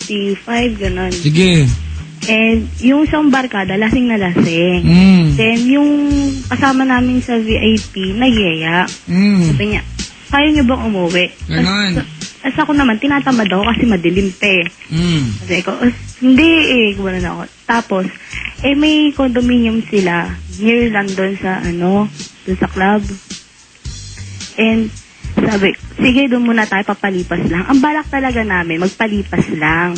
55, gano'n. Sige. And yung isang barkada, lasing na lasing. Then yung kasama namin sa VIP, nagyaya. Sabi niya, kaya niyo bang umuwi? Ganon. As ako naman, tinatamad ako kasi madilim pa eh. Sabi ko, hindi eh, gumana ako. Tapos, may condominium sila, near lang doon sa, doon sa club. And, sabi, sige, doon muna tayo, papalipas lang. Ang balak talaga namin, magpalipas lang.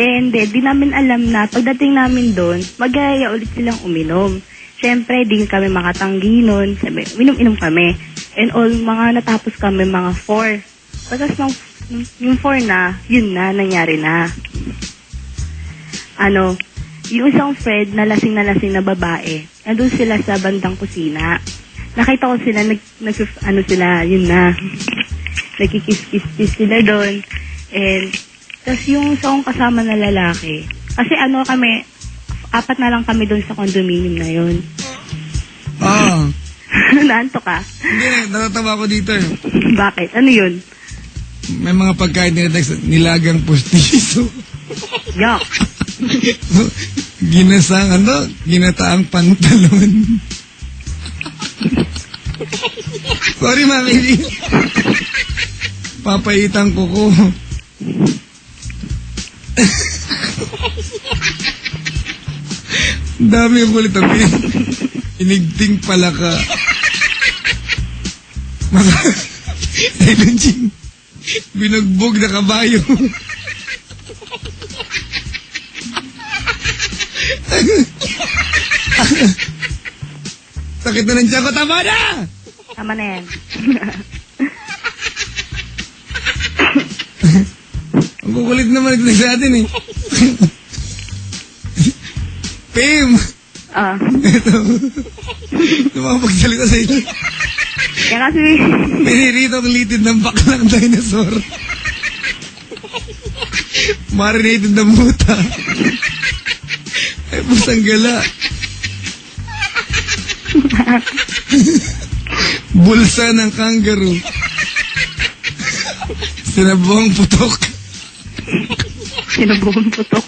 And then, di namin alam na, pagdating namin doon, mag-aya ulit silang uminom. Siyempre, di kami makatanggi nun. Sabi, inom-inom kami. And all, mga natapos kami, mga 4. Pagkas yung 4 na, yun na, nangyari na. Yung isang Fred na lasing na babae, nandun sila sa bandang kusina. Nakita ko sila, sila, yun na. Nagkikis-kis sila doon. And, tapos yung isang kasama na lalaki, kasi kami, 4 na lang kami doon sa condominium na yun. Naanto ka? Hindi, natatawa ko dito eh. Bakit? Ano yun? May mga pagkain nilagang pustiso. Yuck. Ginataang pantalon. Sorry, Mami. Papaitan ko. Dami yung kulit ang inigting pala ka. Silent binugbog na kabayo. Sakit na ng tiyan ko. Tama na! Tama na yan. Ang kukulit naman ito sa atin eh. Pim! Ito. Ito mga pagsalita sa ito. Kaya kasi... Pinirito ang litid ng baklang dinosaur. Marinated na muta. Ay, pusang gala. Bulsa ng kangaroo. Sinabuang putok. Sinabuang putok.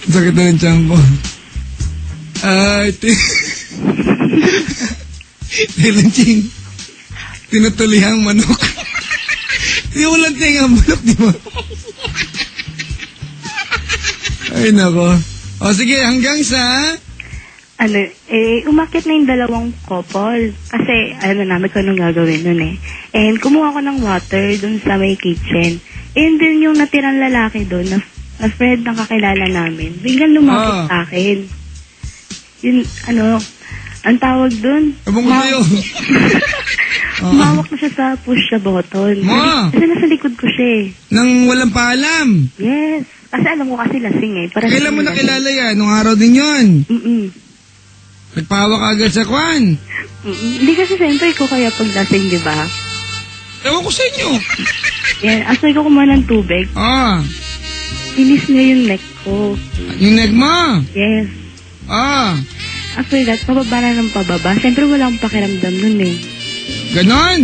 Sakit na ng tiyan ko. Ay, Tilanching. Tinutulihang manok. Yung walang tingang manok, di ba? Ay, nako. O, sige, hanggang sa... umakit na yung dalawang couple. Kasi, namin kung anong gagawin nun eh. And, kumuha ko ng water dun sa may kitchen. And then, yung natirang lalaki dun, na friend ng kakilala namin, biglang lumapit sa akin. Yun, ang tawag dun? Abang ko sa'yo. Umawak na siya sa push sa button. Kasi nasa likod ko siya eh. Nang walang paalam? Yes. Kasi alam ko kasi lasing eh. Kailan mo nakilala yan? Nung araw din yun? Nagpahawak agad sa kwan? Hindi kasi siyempre ko kaya pag lasing, di ba? Ewan ko sa inyo. Yan. Asay ko kumuha ng tubig. Inis niya yung neck ko. Yung neck mo? Yes. After that, pababa na ng pababa. Siyempre walang pakiramdam nun eh. Ganon?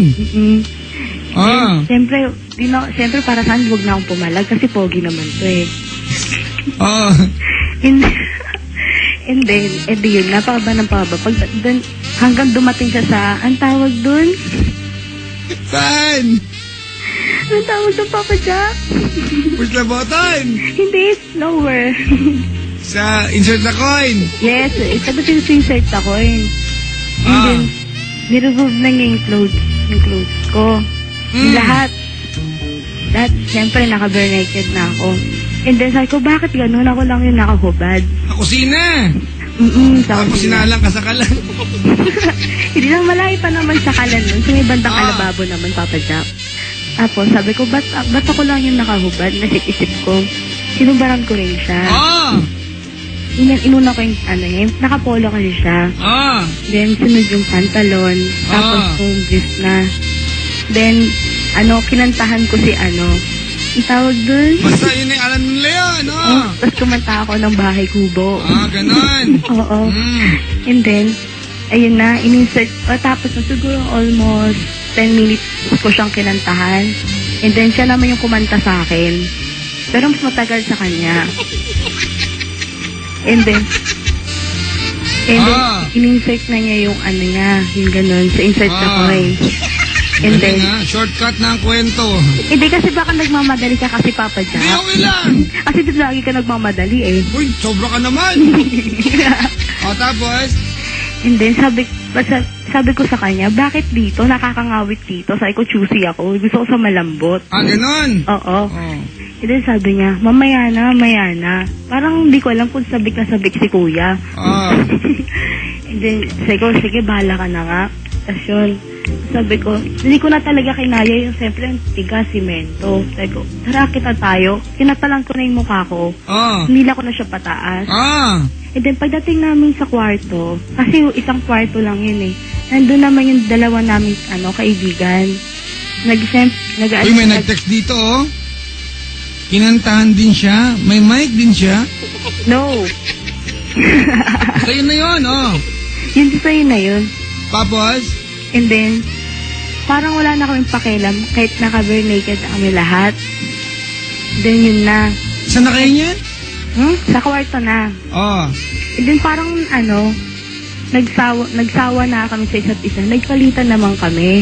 Siyempre para saan huwag na akong pumalag kasi pogi naman to eh. And then, yun, napakaba ng pababa. Hanggang dumating siya sa, ang tawag dun? Saan? Ang tawag dun, Papa Jack? Push the button? Hindi, slower. Sa insert na coin? Yes, tapos yung insert na coin. And then, niremove na niya yung clothes ko. Lahat, siyempre, naka-bare naked na ako. And then, sabi ko, bakit ganun? Ako lang yung nakahubad. Sa kusina? Sa kusina lang, kasakalan. Hindi lang malayo pa naman sa kalan nun. Sa may bandang kalababo naman, Papa Jack. Tapos, sabi ko, ba't ako lang yung nakahubad? Nasip-isip ko. Sinubaran ko rin siya. Inuna ko yung, nakapolo kasi siya. Then, sunod yung pantalon. Tapos, yung brief na. Then, kinantahan ko si ang tawag dun? Basta yun yung alam nila yun, Tapos kumanta ako ng Bahay Kubo. Ganon. Oo. And then, ayun na, in-insert, tapos na siguro almost 10 minutes ko siyang kinantahan. And then, siya naman yung kumanta sa akin. Pero mas matagal sa kanya. And then, in-insert na niya yung ano niya, yung ganun, sa insert na Koy. And then, shortcut na ang kwento. Hindi kasi baka nagmamadali ka kasi Papa Jack. Hindi, okay lang. Kasi dito lagi ka nagmamadali eh. Uy, sobra ka naman. Tapos? And then, sabi ko sa kanya, bakit dito? Nakakangawit dito. Sabi ko, choosy ako. Gusto ko sa malambot. Ganon? Oo. And then sabi niya, mamaya na. Parang hindi ko alam kung sabik na sabik si kuya. And then, sabi ko, sige, bahala ka na nga. Tapos yun, sabi ko, hindi ko na talaga kinaya yung siyempre yung tiga, simento. Sabi ko, tara kita tayo. Kinatalan ko na yung mukha ko. Nila ko na siya pataas. And then pagdating namin sa kwarto, kasi yung isang kwarto lang yun eh. Nandun naman yung dalawa namin kaibigan. Uy, may nag-text dito oh. Kinantahan din siya. May mic din siya. No. Sa'yo na yun, Yun sa'yo na yun. Tapos? And then, parang wala na kaming pakialam kahit naka-bare naked na kami lahat. Then yun na. Saan na kayo niyan? Sa kwarto na. And then parang nagsawa na kami sa isa't isa. Nagpalitan naman kami.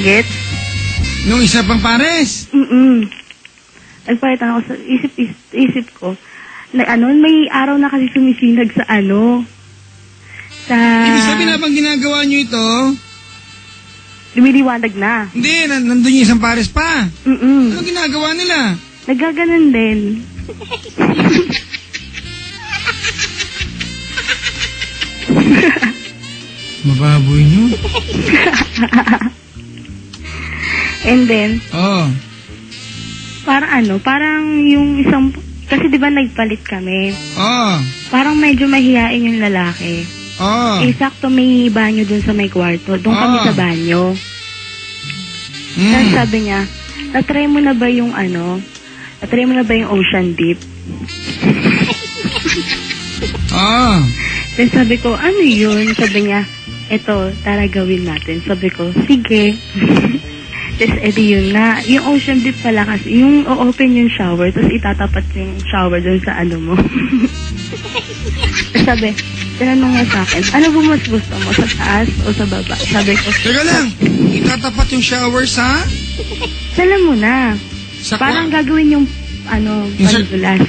Get? Nung isa pang pares? Nagpalitan ako sa isip ko. May araw na kasi sumisinag sa Ibig sabihin na bang ginagawa nyo ito? Lumiliwanag na. Hindi, nandun yung isang pares pa. Anong ginagawa nila? Nagaganon din. Mababoy nyo. And then, parang yung isang, kasi di ba nagpalit kami? Parang medyo mahihain yung lalaki. Sakto may banyo dun sa may kwarto. Doon kami sa banyo. Tapos sabi niya, natry mo na ba yung ocean deep? Then sabi ko, ano yun? Sabi niya, eto, tara gawin natin. Sabi ko, sige. Tapos edi yun na. Yung ocean deep pala kasi, yung open yung shower, tapos itatapat yung shower dun sa mo. Sabi, tinanong niya sa akin, ano ba mas gusto mo? Sa taas o sa baba? Sabi ko, teka lang, itatapat yung shower sa? Salam mo na. Parang gagawin yung, pandulas.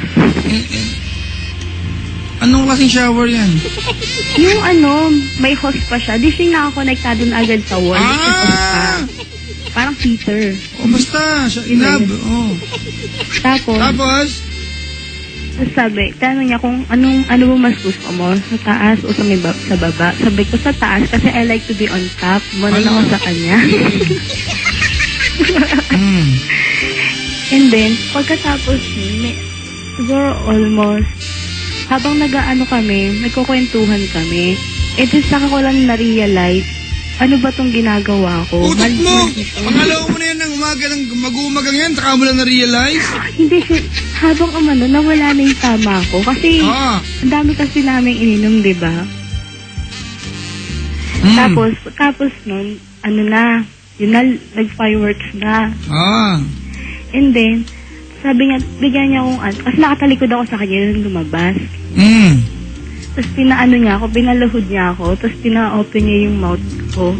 Anong klaseng shower yan? Yung may hose pa siya. Di siya nakakonektado na agad sa wall. Parang heater. Basta, lab. Tapos? Sabi, tanong niya kung ano ba mas gusto mo, sa taas o sa baba. Sabi ko sa taas kasi I like to be on top. Muna ako sa kanya. And then, pagkatapos siguro almost, habang nagkukwentuhan kami, saka ko lang na-realize, ano ba tong ginagawa ko? Utak mo! Pangalawa mo na yan ng mag-uumagang yan, saka mo lang na-realize? Hindi, habang nawala na yung tama ko. Kasi, ang dami kasi namin ininom, di ba? Tapos nun, yun na, nag-fireworks na. And then, sabi niya, bigyan niya akong kasi nakatalikod ako sa kanya nung lumabas. Tapos niya ako, binaluhod niya ako, tapos pina-open niya yung mouth ko.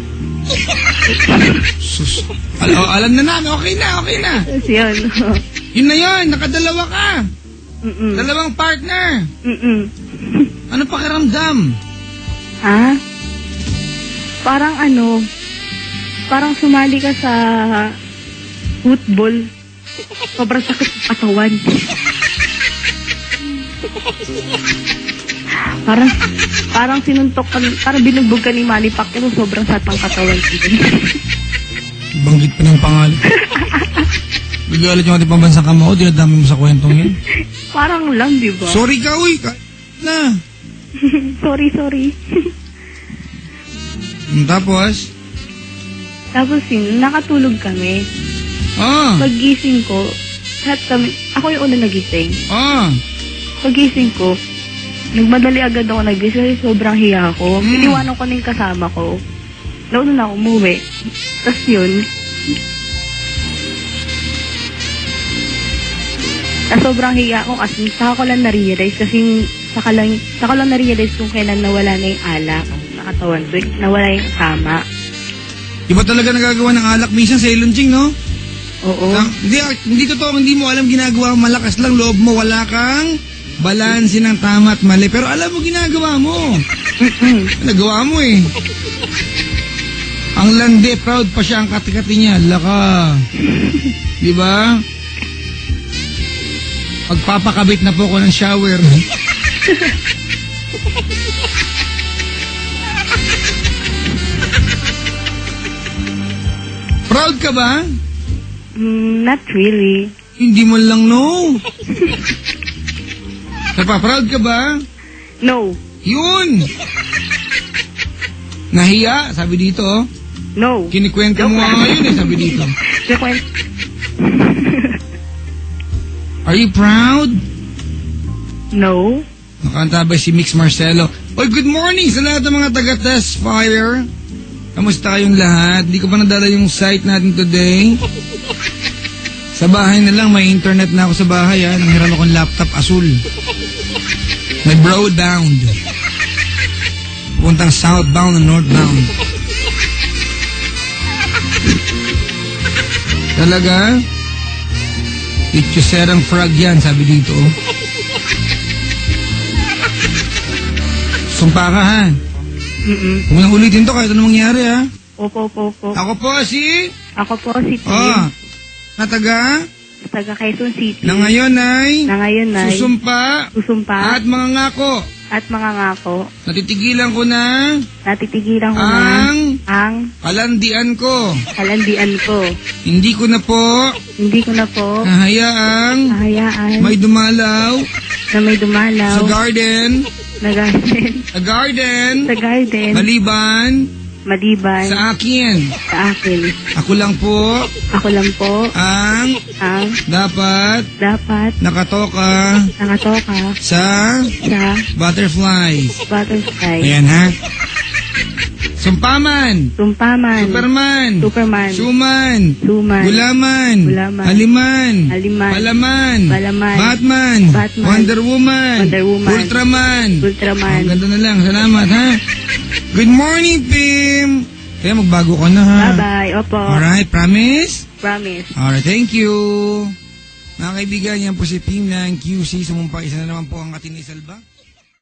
Sus. Alam na namin, okay na. Tapos yun. Yun na yun, nakadalawa ka. Dalawang partner. Ano pakiramdam? Parang sumali ka sa football. Sobrang sakit ng katawan. Parang sinuntok ka, parang binugbog ka ni Manny Pacquiao, sobrang satang katawan. Banggit pa ng pangalan. Bigalit yung ating pambansang kamao, dinadami mo sa kwentong yan. Parang lang, di ba? Sorry ka, uy. Na. sorry. Tapos yun, nakatulog kami. Paggising ko, lahat kami, ako yung una nagising. Paggising ko, nagmadali agad ako nag-bis kasi sobrang hiya ko. Iniwanan ko na yung kasama ko. Nauna na ako umuwi. Tapos yun. Sobrang hiya ko kasi saka ko lang na-realize kasi saka lang na-realize kung kailan nawala na yung alak sa katawan ko. Nawala yung tama. Iba talaga nagagawa ng alak minsan sa Ilonjing, no? Oo. Hindi totoo, hindi mo alam ginagawa, malakas lang loob mo, wala kang balanse ng tama at mali. Pero alam mo ginagawa mo. Nagawa mo eh. Ang landi, proud pa siya ang kati-kati niya. Laka. Diba? Pagpapakabit na po ko ng shower. Proud ka ba? Not really. Hindi mo lang no. Proud ka ba? No. Yun. Nahiya, sabi dito. No. Kinikwento mo nga ngayon eh, sabi dito. Are you proud? No. Nakanta ba si Mix Marcelo? Oy, good morning sa lahat ng mga taga-Test Fire. Kamusta kayong lahat? Di ko pa nadala yung site natin today. Sa bahay na lang, may internet na ako sa bahay. Nanghiram akong laptop asul. May broadbound. Puntang southbound and northbound. Talaga? Itchuserang frog yan, sabi dito. Sumpa ka, ha? Huwag mo nang ulitin to kahit anong mangyari, ha? Opo. Ako po si Tim. Na taga Quezon City. Na ngayon ay susumpa at mga ngako. Natitigilan ko na ang kalandian ko. Hindi ko na po hahayaang may dumalaw sa garden maliban sa akin. Ako lang po ang dapat nakatoka sa butterflies. Ayan, ha? Sumpaman. Superman. Suman. Gulaman. Haliman. Palaman. Batman. Wonder Woman. Ultraman. Ang ganda na lang. Salamat, ha? Good morning, Pim. Kaya magbago ka na, ha? Bye-bye. Opo. Alright, promise? Promise. Alright, thank you. Mga kaibigan, yan po si Pim ng QC. Sumumpa, isa na naman po ang ating isalba.